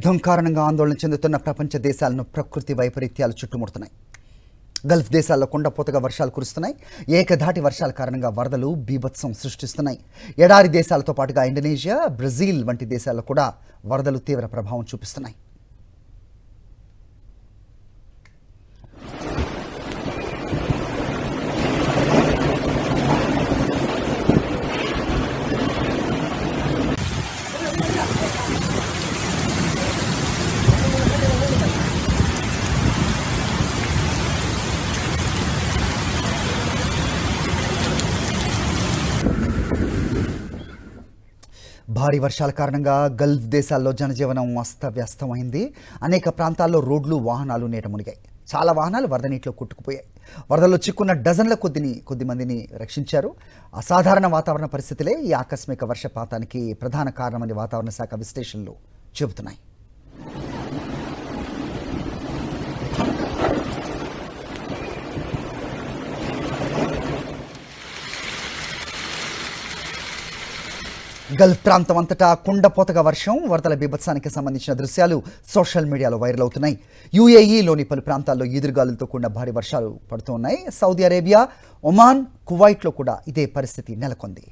యుద్ధం కారణంగా ఆందోళన చెందుతున్న ప్రపంచ దేశాలను ప్రకృతి వైపరీత్యాలు చుట్టుముడుతున్నాయి. గల్ఫ్ దేశాల్లో కుండపోతగా వర్షాలు కురుస్తున్నాయి. ఏకధాటి వర్షాల కారణంగా వరదలు బీభత్సం సృష్టిస్తున్నాయి. ఎడారి దేశాలతో పాటుగా ఇండోనేషియా, బ్రెజిల్ వంటి దేశాల్లో కూడా వరదలు తీవ్ర ప్రభావం చూపిస్తున్నాయి. భారీ వర్షాల కారణంగా గల్ఫ్ దేశాల్లో జనజీవనం అస్తవ్యస్తమైంది. అనేక ప్రాంతాల్లో రోడ్లు, వాహనాలు నీట మునిగాయి. చాలా వాహనాలు వరద నీటిలో కొట్టుకుపోయాయి. వరదల్లో చిక్కున్న డజన్ల కొద్ది మందిని రక్షించారు. అసాధారణ వాతావరణ పరిస్థితులే ఈ ఆకస్మిక వర్షపాతానికి ప్రధాన కారణమని వాతావరణ శాఖ విశ్లేషణలు చెబుతున్నాయి. గల్ఫ్ ప్రాంతం అంతటా కుండపోతగా వర్షం, వరదల బీభత్సానికి సంబంధించిన దృశ్యాలు సోషల్ మీడియాలో వైరల్ అవుతున్నాయి. యూఏఈలోని పలు ప్రాంతాల్లో ఈదురుగాలులతో కూడిన భారీ వర్షాలు పడుతూ ఉన్నాయి. సౌదీ అరేబియా, ఒమాన్, కువైట్లో కూడా ఇదే పరిస్థితి నెలకొంది.